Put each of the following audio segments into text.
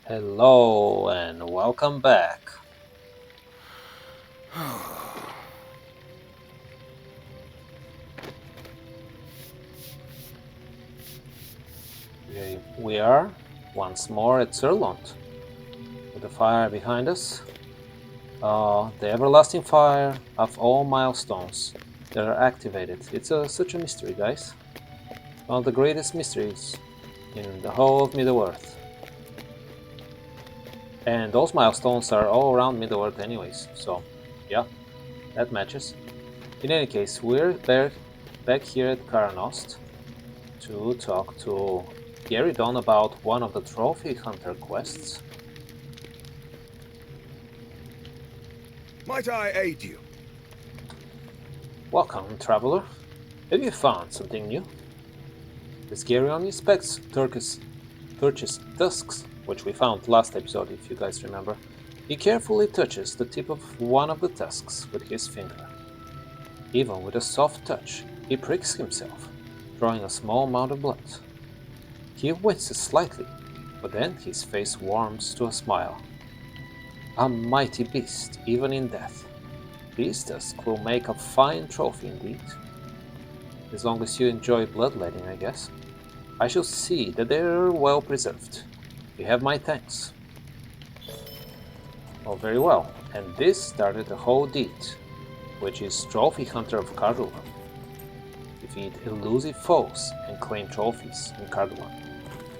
Hello and welcome back. We are once more at Zerlond, with the fire behind us. The everlasting fire of all milestones that are activated. It's such a mystery, guys. One of the greatest mysteries in the whole of Middle-earth. And those milestones are all around Middle-earth anyways, so yeah, that matches. In any case, we're back here at Karanost to talk to Gary Don about one of the trophy hunter quests. Might I aid you? Welcome, traveler. Have you found something new? As Gary only inspects Turch's tusks, which we found last episode if you guys remember, he carefully touches the tip of one of the tusks with his finger. Even with a soft touch, he pricks himself, drawing a small amount of blood. He winces slightly, but then his face warms to a smile. A mighty beast, even in death. This tusk will make a fine trophy indeed. As long as you enjoy bloodletting, I guess. I shall see that they are well preserved. You have my thanks. Oh, very well. And this started the whole deed, which is Trophy Hunter of Cardulan. Defeat elusive foes and claim trophies in Cardulan.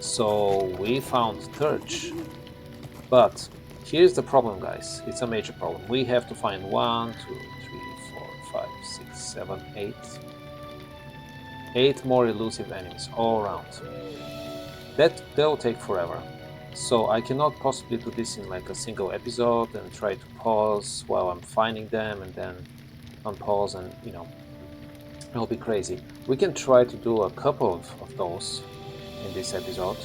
So we found Turch. But here's the problem, guys. It's a major problem. We have to find 1, 2, 3, 4, 5, 6, 7, 8. 8 more elusive enemies all around. That'll take forever. So I cannot possibly do this in like a single episode and try to pause while I'm finding them and then unpause and it'll be crazy. We can try to do a couple of those in this episode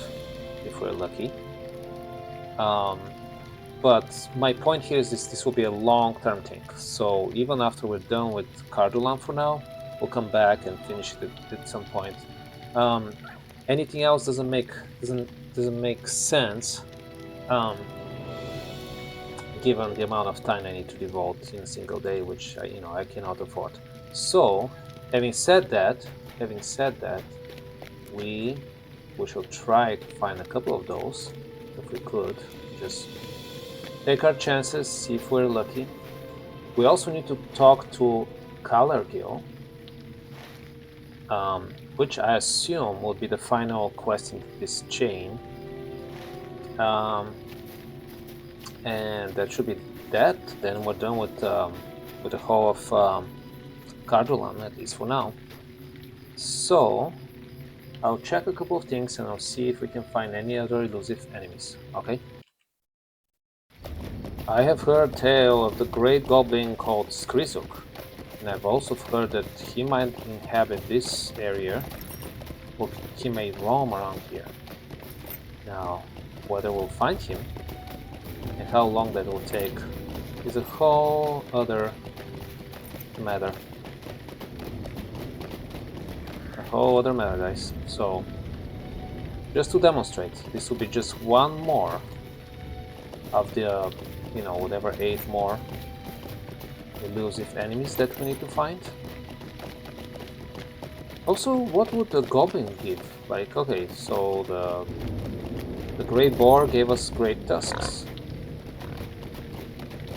if we're lucky. But my point here is this will be a long-term thing. So even after we're done with Cardulan for now, we'll come back and finish it at some point. Anything else doesn't make sense, given the amount of time I need to devote in a single day, which I cannot afford. So, having said that, we shall try to find a couple of those if we could. Just take our chances, see if we're lucky. We also need to talk to Kalergil, which I assume will be the final quest in this chain. And that should be that. Then we're done with the whole of Cardulan, at least for now. So I'll check a couple of things and I'll see if we can find any other elusive enemies. Okay. I have heard tale of the great goblin called Skrizuk, and I've also heard that he might inhabit this area, or he may roam around here. Now, whether we'll find him, and how long that will take, is a whole other matter. A whole other matter, guys. So, just to demonstrate, this will be just one more of the, whatever 8 more elusive enemies that we need to find. Also, what would the goblin give? Like, okay, so the great boar gave us great tusks.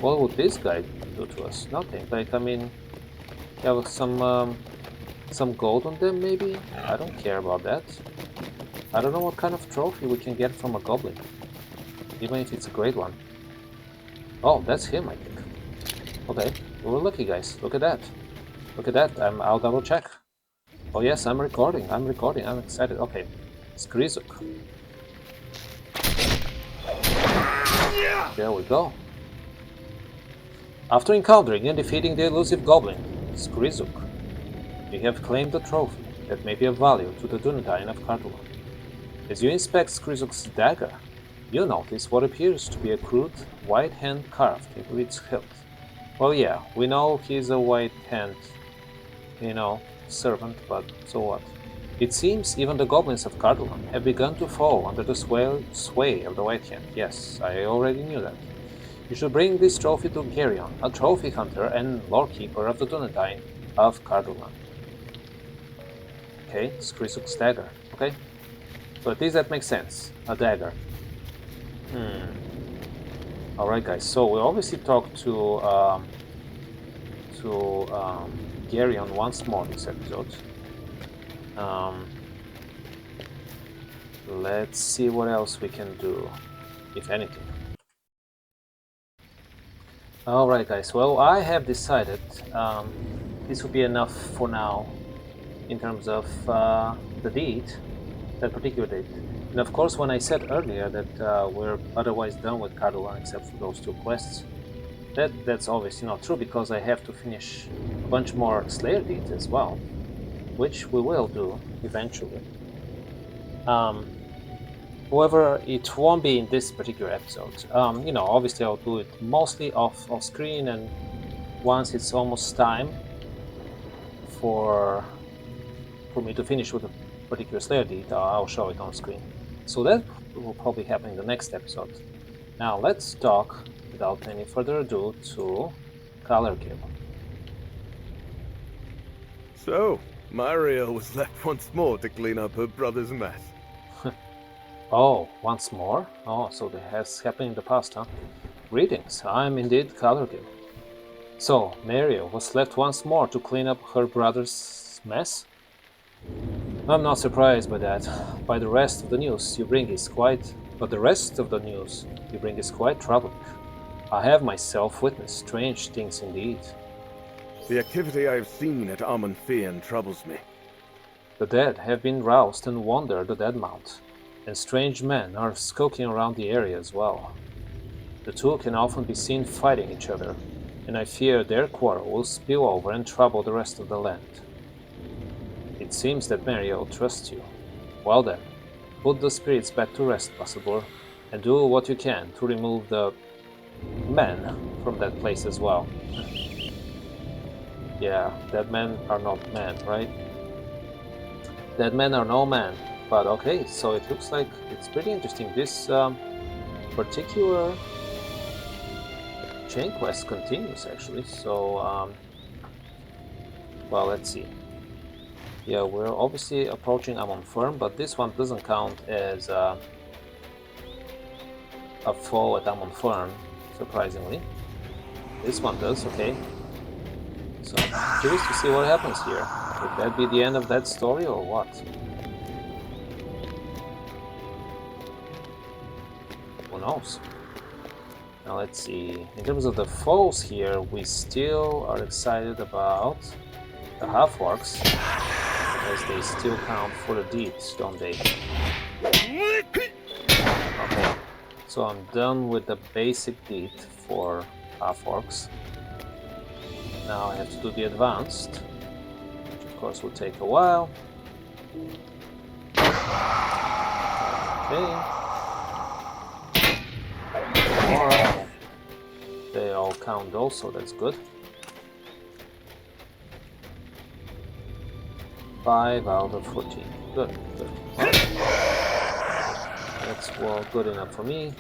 What would this guy do to us? Nothing. Like, I mean, have some gold on them, maybe? I don't care about that. I don't know what kind of trophy we can get from a goblin, even if it's a great one. Oh, that's him, I think. Okay, we're lucky, guys. Look at that. Look at that. I'll double check. Oh yes, I'm recording. I'm excited. Okay, Skrizuk. There we go. After encountering and defeating the elusive goblin, Skrizuk, you have claimed a trophy that may be of value to the Dunedain of Cardulan. As you inspect Skrizuk's dagger, you notice what appears to be a crude white hand carved into its hilt. Well, yeah, we know he's a white hand, servant, but so what? It seems even the goblins of Cardolan have begun to fall under the sway of the White Hand. Yes, I already knew that. You should bring this trophy to Geryon, a trophy hunter and lorekeeper of the Dunedain of Cardolan. Okay, Skrisuk's dagger. Okay, so at least that makes sense. A dagger. Alright guys, so we obviously talked to Geryon once more this episode. Let's see what else we can do, if anything. Alright guys, well I have decided this will be enough for now in terms of the deed, that particular deed. And of course when I said earlier that we're otherwise done with Cardolan except for those 2 quests, that's obviously not true because I have to finish a bunch more Slayer deeds as well, which we will do eventually. However, it won't be in this particular episode. You know, obviously I'll do it mostly off screen, and once it's almost time for me to finish with a particular Slayer deed, I'll show it on screen. So that will probably happen in the next episode. Now let's talk, without any further ado, to Kalergil. So, Mario was left once more to clean up her brother's mess. Oh, once more? Oh, so that has happened in the past, huh? Greetings, I'm indeed Kalergil. So, Mario was left once more to clean up her brother's mess? I'm not surprised by that. But the rest of the news you bring is quite troubling. I have myself witnessed strange things indeed. The activity I have seen at Amonfian troubles me. The dead have been roused and wander the Dead Mount, and strange men are skulking around the area as well. The 2 can often be seen fighting each other, and I fear their quarrel will spill over and trouble the rest of the land. It seems that Mario trusts you. Well then, put the spirits back to rest, Pasabur, and do what you can to remove the men from that place as well. Yeah, dead men are not men, right? Dead men are no man. But okay, so it looks like it's pretty interesting. This particular chain quest continues actually. So, well, let's see. Yeah, we're obviously approaching Amonfern, but this one doesn't count as a foe at Amonfern, surprisingly. This one does, okay. So I'm curious to see what happens here. Would that be the end of that story or what? Who knows? Now let's see. In terms of the foes here, we still are excited about the half-orcs, as they still count for the deeds, don't they? Okay, so I'm done with the basic deed for half-orcs. Now I have to do the advanced, which of course will take a while. Okay. More. They all count also, that's good. 5 out of 14. Good, good. Well, that's well good enough for me.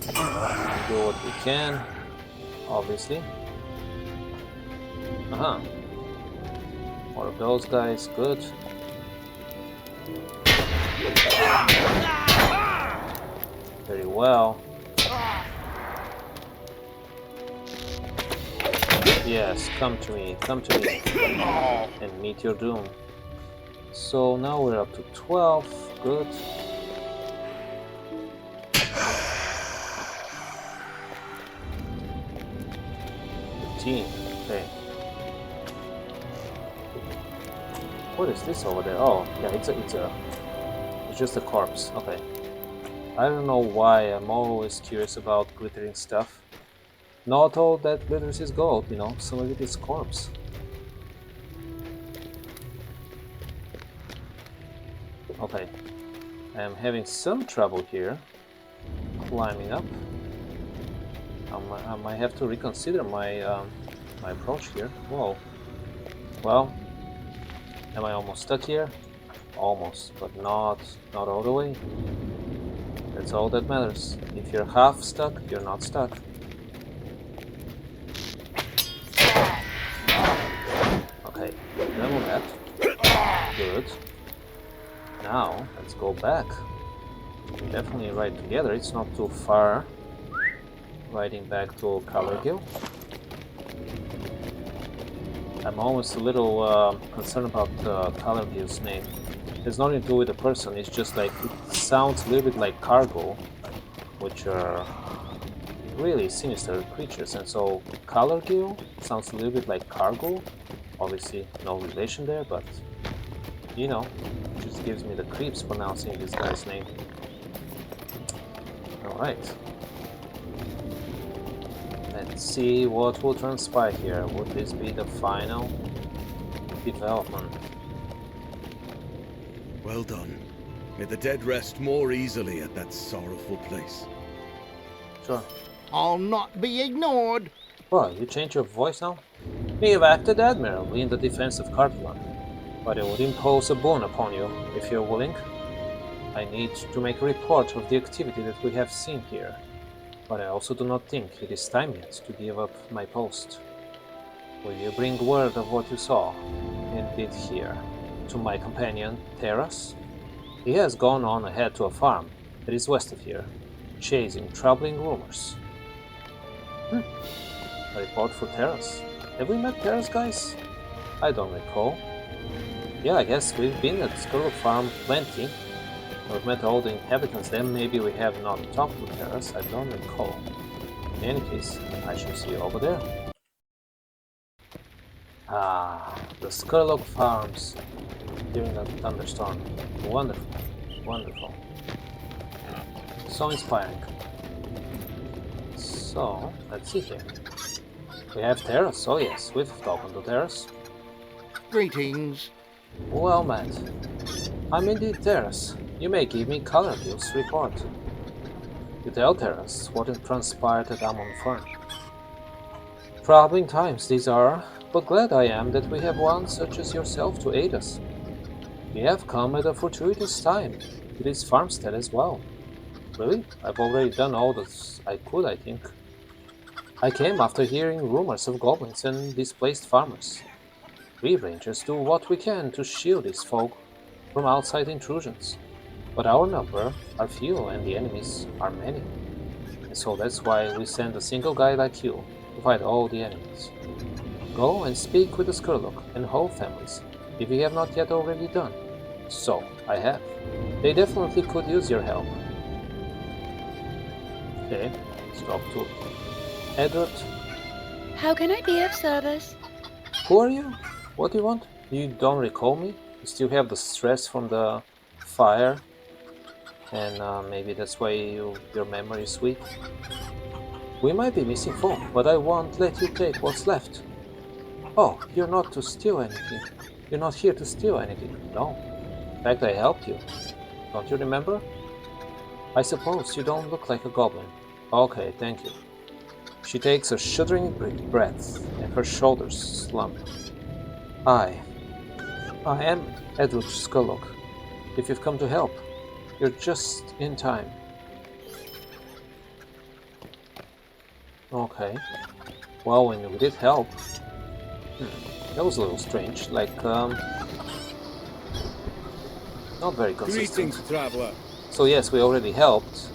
Do what we can, obviously. More of those guys, good. Very well. Yes, come to me, and meet your doom. So now we're up to 12, good. 15, okay. What is this over there? Oh, yeah, it's just a corpse, okay. I don't know why I'm always curious about glittering stuff. Not all that glitters is gold, you know, some of it is corpse. Okay, I'm having some trouble here climbing up. I might have to reconsider my my approach here. Whoa. Well, Am I almost stuck here? Almost, but not all the way. That's all that matters. If you're half stuck, you're not stuck. Okay, done with that. Good. Now, let's go back. We definitely ride together, it's not too far. Riding back to Colorgill. I'm almost a little concerned about Colorgill's name. There's nothing to do with the person, it's just like, it sounds a little bit like cargo, which are really sinister creatures, and so Colorgill sounds a little bit like cargo. Obviously, no relation there, but you know, it just gives me the creeps pronouncing this guy's name. Alright. Let's see what will transpire here. Would this be the final development? Well done. May the dead rest more easily at that sorrowful place. Sure. I'll not be ignored. Well, you change your voice now? We have acted admirably in the defense of Cartland, but it would impose a boon upon you, if you're willing. I need to make a report of the activity that we have seen here, but I also do not think it is time yet to give up my post. Will you bring word of what you saw and did here to my companion, Terras? He has gone on ahead to a farm that is west of here, chasing troubling rumors. A report for Terras. Have we met Terras, guys? I don't recall. Yeah, I guess we've been at Skull Farm plenty. We've met all the inhabitants there. Maybe we have not talked to Terras. I don't recall. In any case, I shall see you over there. Ah, the Skurlock Farms during a thunderstorm. Wonderful, wonderful. So inspiring. So, let's see here. We have Terras. Oh yes, we've talked to Terras. Greetings. Well met. I'm indeed Terras. You may give me Colorgill's report. You tell Terras what had transpired at Amon Fern. Troubling times these are, but glad I am that we have one such as yourself to aid us. You have come at a fortuitous time to this farmstead as well. Really? I've already done all that I could, I think. I came after hearing rumors of goblins and displaced farmers. We rangers do what we can to shield these folk from outside intrusions, but our number are few and the enemies are many. And so that's why we send a single guy like you to fight all the enemies. Go and speak with the Skurlock and whole families, if you have not yet already done. So, I have. They definitely could use your help. Okay, let's talk to Edward. How can I be of service? Who are you? What do you want? You don't recall me? You still have the stress from the fire? And maybe that's why your memory is weak? We might be missing folk, but I won't let you take what's left. Oh, you're not to steal anything. You're not here to steal anything. No. In fact, I helped you. Don't you remember? I suppose you don't look like a goblin. Okay, thank you. She takes a shuddering breath, and her shoulders slump. I am Edward Skurlock. If you've come to help, you're just in time. Okay. Well, when we did help... that was a little strange, like, not very consistent. Greetings, traveler. So yes, we already helped,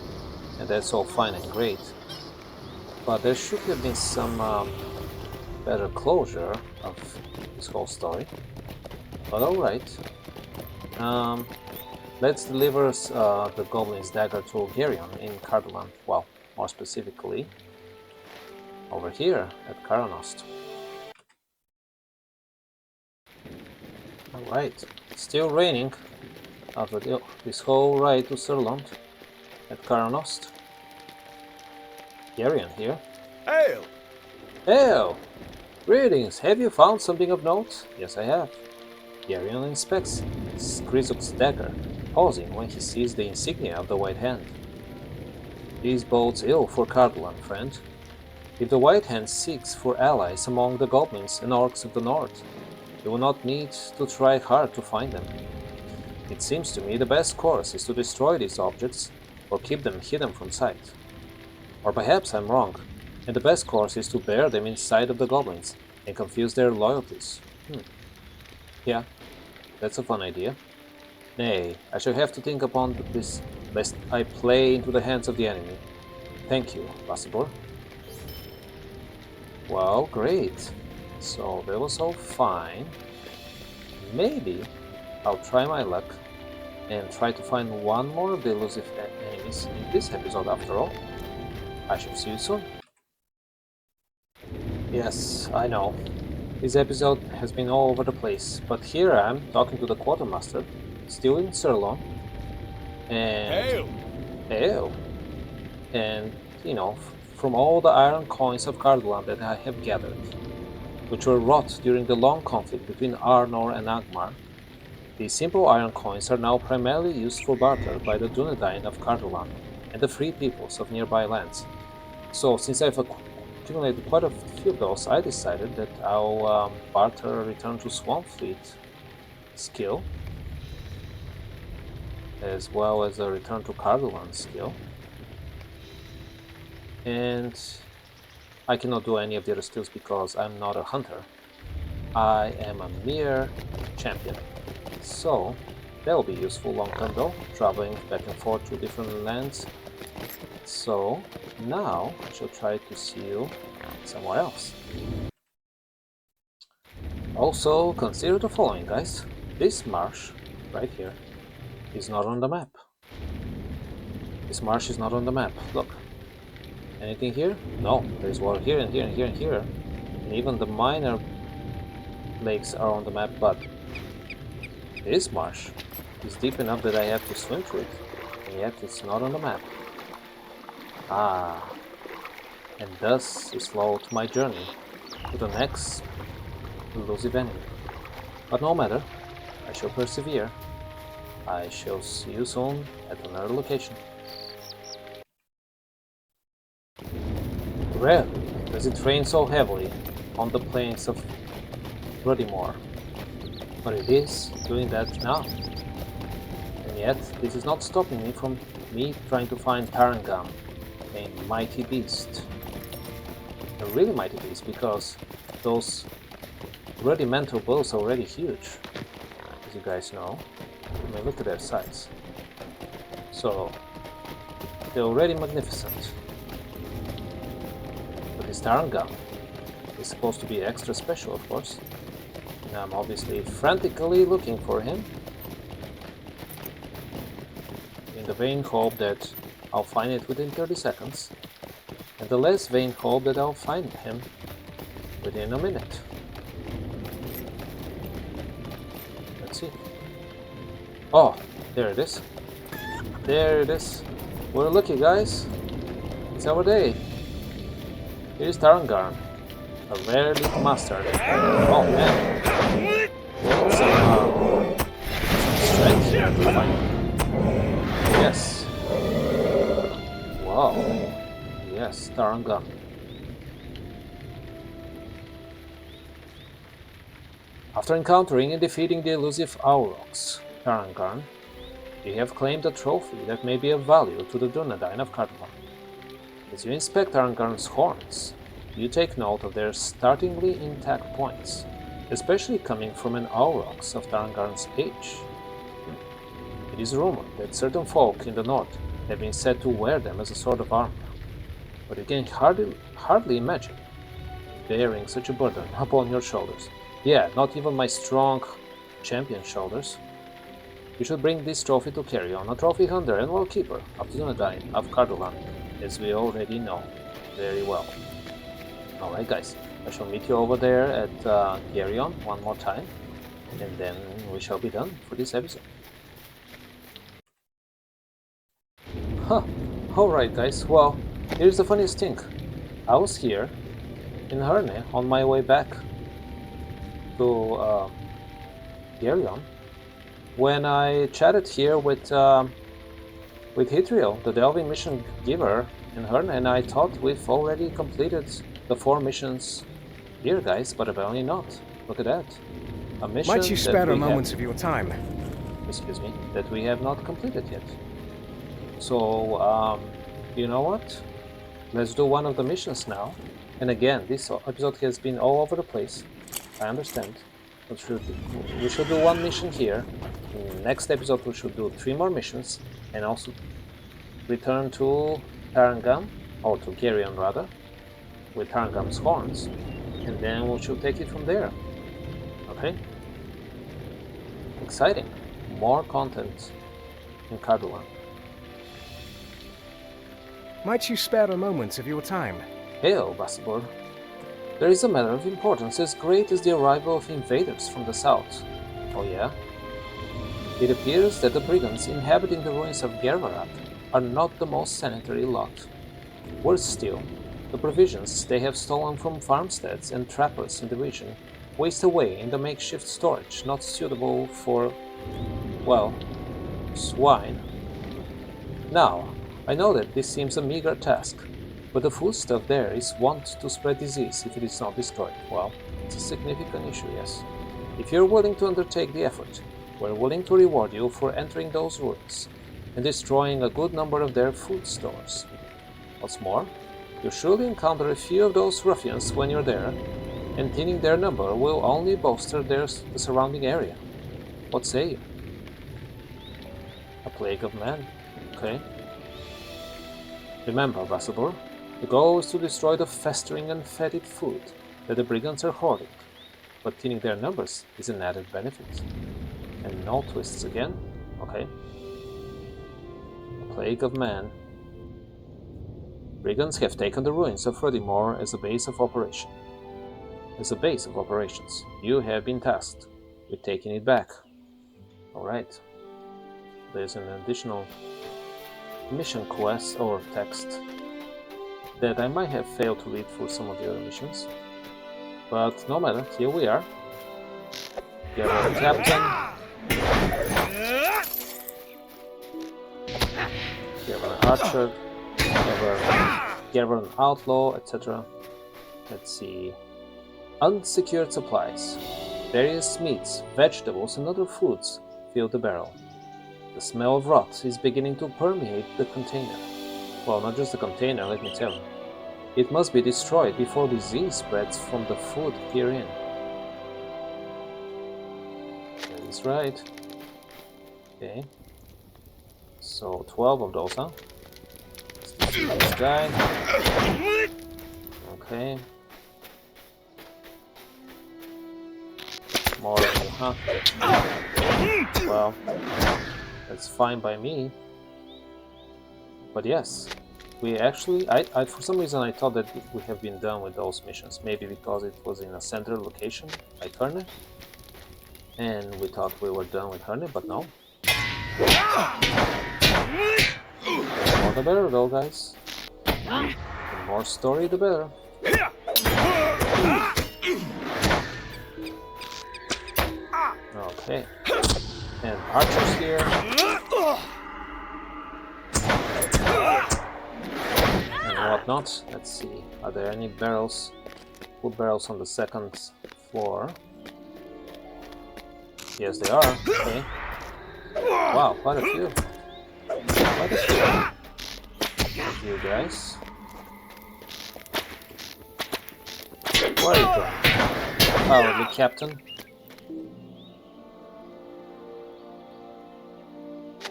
and that's all fine and great. But there should have been some better closure of this whole story. But alright. Let's deliver the Goblin's Dagger to Geryon in Cardolan. Well, more specifically, over here at Karanost. Alright, still raining after this whole ride to Surlond at Karanost. Geryon here. Hail! Hail! Greetings, have you found something of note? Yes, I have. Geryon inspects Skrizuk's dagger, pausing when he sees the insignia of the White Hand. This bodes ill for Cardolan, friend. If the White Hand seeks for allies among the goblins and orcs of the north, You will not need to try hard to find them. It seems to me the best course is to destroy these objects or keep them hidden from sight. Or perhaps I'm wrong, and the best course is to bury them inside of the goblins and confuse their loyalties. Yeah, that's a fun idea. Nay, I shall have to think upon this lest I play into the hands of the enemy. Thank you, Lasibor. Well, great. So that was all fine. Maybe I'll try my luck and try to find one more of the elusive enemies in this episode after all. I shall see you soon. Yes, I know. This episode has been all over the place, but here I am talking to the quartermaster, still in Sirloin, and Hail! And you know, from all the iron coins of Cardolan that I have gathered, which were wrought during the long conflict between Arnor and Angmar, these simple iron coins are now primarily used for barter by the Dunedain of Cardolan and the free peoples of nearby lands. So, since I've accumulated quite a few of those, I decided that I'll barter a return to Swampfleet skill, as well as a return to Cardolan skill. And I cannot do any of the other skills because I'm not a hunter. I am a mere champion. So, that will be useful long term though, traveling back and forth to different lands. So, now I shall try to see you somewhere else. Also, consider the following, guys. This marsh, right here, is not on the map. This marsh is not on the map. Look. Anything here? No. There's water here and here and here and here. And even the minor lakes are on the map, but this marsh is deep enough that I have to swim through it. And yet it's not on the map. Ah. And thus is slowed my journey to the next elusive enemy. But no matter. I shall persevere. I shall see you soon at another location. Rarely does it rain so heavily on the plains of Ruddymore, but it is doing that now. And yet, this is not stopping me from trying to find Tarangam, a mighty beast. A really mighty beast, because those rudimental bows are already huge, as you guys know. I mean, look at their size. So, they're already magnificent. This Tarangam is supposed to be extra special, of course, and I'm obviously frantically looking for him in the vain hope that I'll find it within 30 seconds, and the less vain hope that I'll find him within a minute. Let's see. Oh, there it is. There it is. We're lucky, guys. It's our day. Here's Tarangarn, a rarely mastered. Oh man! Some strength here to find. Yes. Wow. Yes, Tarangarn. After encountering and defeating the elusive Aurochs, Tarangarn, you have claimed a trophy that may be of value to the Dunedain of Cardolan. As you inspect Tarangarn's horns, you take note of their startlingly intact points, especially coming from an Aurochs of Tarangarn's age. It is rumored that certain folk in the north have been said to wear them as a sort of armor, but you can hardly imagine bearing such a burden upon your shoulders. Yeah, not even my strong champion shoulders. You should bring this trophy to Carrion, a trophy hunter and world keeper of the Dunedain of Cardolan, as we already know very well. Alright guys, I shall meet you over there at Carrion one more time, and then we shall be done for this episode. Huh, alright guys, well, here's the funniest thing. I was here in Herne on my way back to Carrion when I chatted here with Hithriel, the delving mission giver in Herne, and I thought we've already completed the 4 missions here, guys, but apparently not. Look at that. A mission Might you that spare we a moment of your time? excuse me, that we have not completed yet. So, you know what? Let's do one of the missions now. And again, this episode has been all over the place. I understand. We should do one mission here. In next episode, we should do 3 more missions, and also return to Tarangam, or to Geryon rather, with Tarangam's horns, and then we should take it from there. Okay? Exciting. More content in Carduan. Might you spare a moment of your time? Hail, Vasibor. There is a matter of importance as great as the arrival of invaders from the south. Oh yeah? It appears that the brigands inhabiting the ruins of Gervarat are not the most sanitary lot. Worse still, the provisions they have stolen from farmsteads and trappers in the region waste away in the makeshift storage not suitable for, well, swine. Now, I know that this seems a meager task, but the foodstuff there is wont to spread disease if it is not destroyed. Well, it's a significant issue, yes. If you're willing to undertake the effort, we're willing to reward you for entering those ruins and destroying a good number of their food stores. What's more, you'll surely encounter a few of those ruffians when you're there, and thinning their number will only bolster the surrounding area. What say you? A plague of men, okay? Remember, Vasabur, the goal is to destroy the festering and fetid food that the brigands are hoarding, but thinning their numbers is an added benefit. And no twists again, okay? A plague of man. Brigands have taken the ruins of Rudimore as a base of operation. As a base of operations, you have been tasked with taking it back. Alright. There's an additional mission quest or text that I might have failed to read for some of the other missions. But no matter, here we are. We have a captain. We have an archer. We have an outlaw, etc. Let's see. Unsecured supplies. Various meats, vegetables, and other foods fill the barrel. The smell of rot is beginning to permeate the container. Well, not just the container, let me tell you. It must be destroyed before disease spreads from the food herein. That is right. Okay. So 12 of those, huh? Let's see this guy. Okay. More of them, huh? Well, that's fine by me. But yes, we actually, I for some reason I thought that we have been done with those missions. Maybe because it was in a central location, like Herne. And we thought we were done with Herne, but no. The more the better though, guys. The more story, the better. Okay. And archers here. And whatnot. Let's see. Are there any barrels? Food barrels on the second floor. Yes, they are. Okay. Wow, quite a few. Quite a few. Thank you guys. Where are you going? Cowardly captain.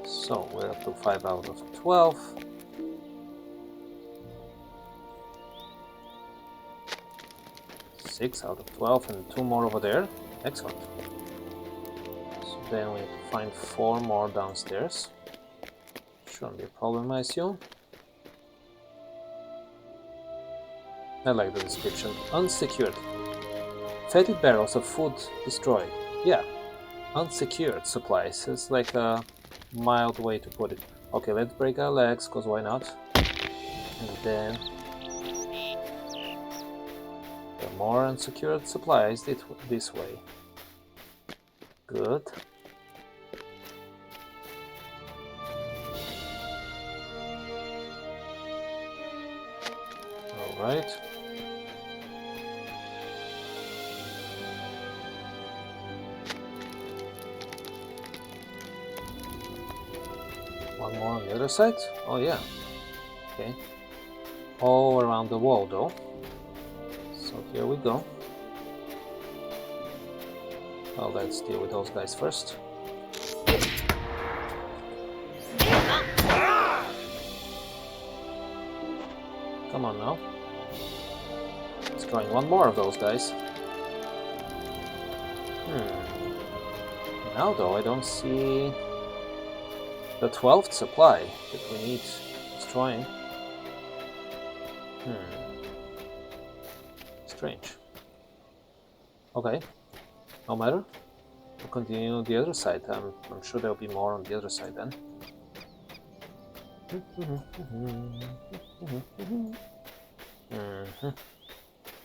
So we're up to 5 out of 12. Six out of 12 and 2 more over there. Excellent. So then we need to find 4 more downstairs. Shouldn't be a problem, I assume. I like the description. Unsecured. Fetid barrels of food destroyed. Yeah. Unsecured supplies. It's like a mild way to put it. Okay, let's break our legs, because why not? And then the more unsecured supplies this way. Good. Alright. More on the other side? Oh yeah. Okay. All around the wall though. So here we go. Well, let's deal with those guys first. Come on now. Destroying one more of those guys. Now though, I don't see the 12th supply that we need destroying. Strange. Okay, no matter. We'll continue on the other side. I'm sure there'll be more on the other side then.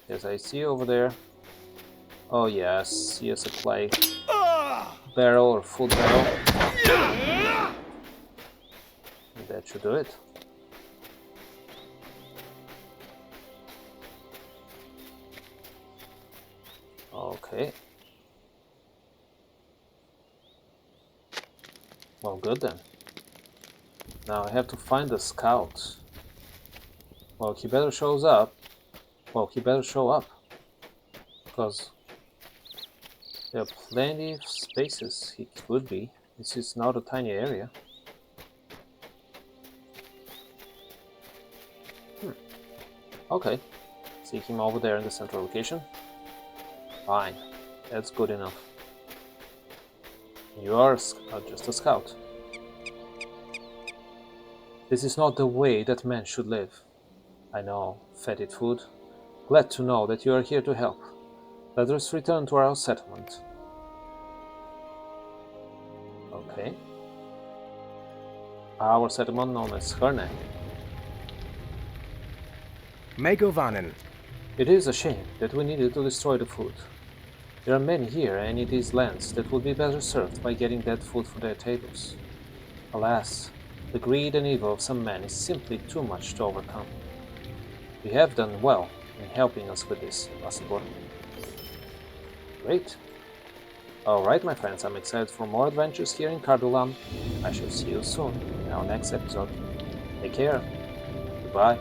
Yes, I see over there. Oh yeah, I see a supply barrel or full barrel. That should do it. Okay. Well, good then. Now I have to find the scout. Well, he better shows up. Well, he better show up. Because there are plenty of spaces he could be. This is not a tiny area. Okay. Seek him over there in the central location. Fine. That's good enough. You are just a scout. This is not the way that men should live. I know, fetid food. Glad to know that you are here to help. Let us return to our settlement. Okay. Our settlement known as Herne. Megovanen. It is a shame that we needed to destroy the food. There are many here and in these lands that would be better served by getting that food for their tables. Alas, the greed and evil of some men is simply too much to overcome. We have done well in helping us with this, Asibor. Great. Alright, my friends, I'm excited for more adventures here in Cardulam. I shall see you soon in our next episode. Take care. Goodbye.